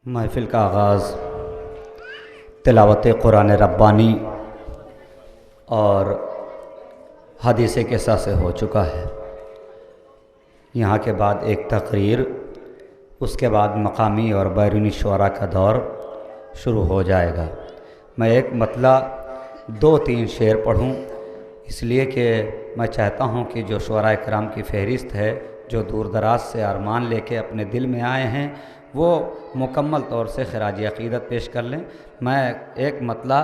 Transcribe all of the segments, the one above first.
महफ़िल का आगाज़ तिलावत कुरान रब्बानी और हदीस क़िस्सा से हो चुका है। यहाँ के बाद एक तकरीर, उसके बाद मकामी और बैरूनी शुअरा का दौर शुरू हो जाएगा। मैं एक मतला 2-3 शेर पढ़ूँ, इसलिए कि मैं चाहता हूँ कि जो शुअरा इकराम की फ़हरिस्त है, जो दूर दराज से अरमान लेके अपने दिल में आए हैं, वो मुकम्मल तौर से खराज अक़ीदत पेश कर लें। मैं एक मतला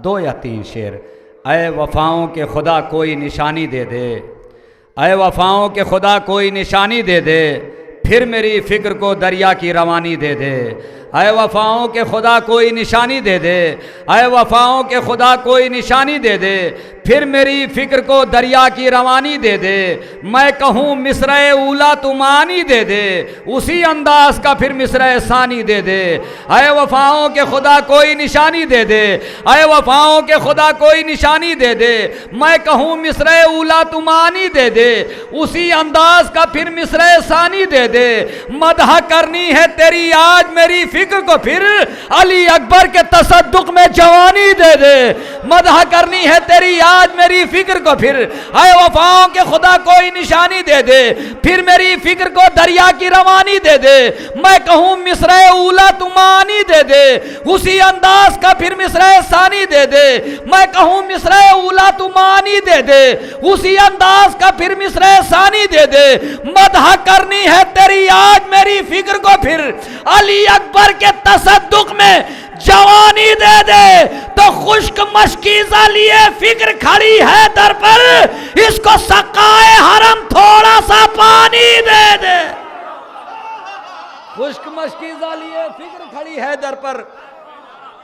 2 या 3 शेर। ऐ वफ़ाओं के खुदा कोई निशानी दे दे, ऐ वफ़ाओं के खुदा कोई निशानी दे दे, फिर मेरी फ़िक्र को दरिया की रवानी दे दे। ऐ वफ़ाओं के खुदा कोई निशानी दे दे, ऐ वफ़ाओं के खुदा कोई निशानी दे दे, फिर मेरी फ़िक्र को दरिया की रवानी दे दे। मैं कहूँ मिस्र ऊला तुमानी दे दे, उसी अंदाज़ का फिर मिस्र सानी दे दे। ऐ वफ़ाओं के खुदा कोई निशानी दे दे, ऐ वफ़ाओं के खुदा कोई निशानी दे दे। मैं कहूँ मिस्र ऊला तुमानी दे दे, उसी अंदाज़ का फिर मिस्र सानी दे दे। मदह करनी है तेरी आज मेरी फ़िक्र को, फिर अली अकबर के तसद्दुक़ में जवानी दे दे। मदह करनी है तेरी आज मेरी फ़िक्र को, फिर ऐ वफ़ाओं के खुदा कोई निशानी दे दे, फिर मेरी फ़िक्र को दरिया की रवानी दे दे। मैं कहूँ मिस्र ऊला तुमानी दे दे, उसी अंदाज का फिर मिस्र सानी दे दे। मैं कहूँ मिस्र ऊला तुमानी दे दे, उसी अंदाज का फिर मिस्र सानी दे दे। मदह करनी है तेरी आज मेरी फ़िक्र को, फिर अली अकबर के तसद्दुक़ में जवानी दे दे। तो खुश्क मशकीज़ा लिए फ़िक्र खड़ी है दर पर, इसको सकाए हरम थोड़ा सा पानी दे दे। खुश्क मशकीज़ा लिए फ़िक्र खड़ी है दर पर,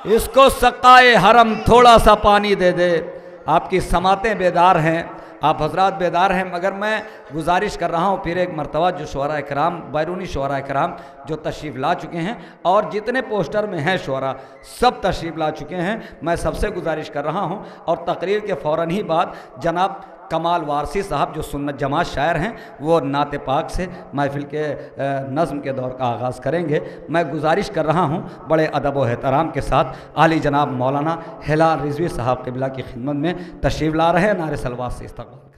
इसको सकाए हरम थोड़ा सा पानी दे दे। आपकी समातें बेदार हैं, आप हजरात बेदार हैं, मगर मैं गुजारिश कर रहा हूँ फिर एक मरतबा, जो शुअरा इकराम, बैरूनी शुअरा इकराम जो तशरीफ़ ला चुके हैं और जितने पोस्टर में हैं शुअरा सब तशरीफ़ ला चुके हैं, मैं सबसे गुजारिश कर रहा हूँ। और तकरीर के फ़ौरन ही बाद जनाब कमाल वारसी साहब जो सुन्नत जमात शायर हैं, वो नाते पाक से महफ़िल के नज़्म के दौर का आगाज़ करेंगे। मैं गुजारिश कर रहा हूँ बड़े अदब व एहतराम के साथ, आली जनाब मौलाना हिलाल रिजवी साहब क़िबला की खिदमत में तशरीफ़ ला रहे हैं। नारे सलवात से इस्तक़बाल।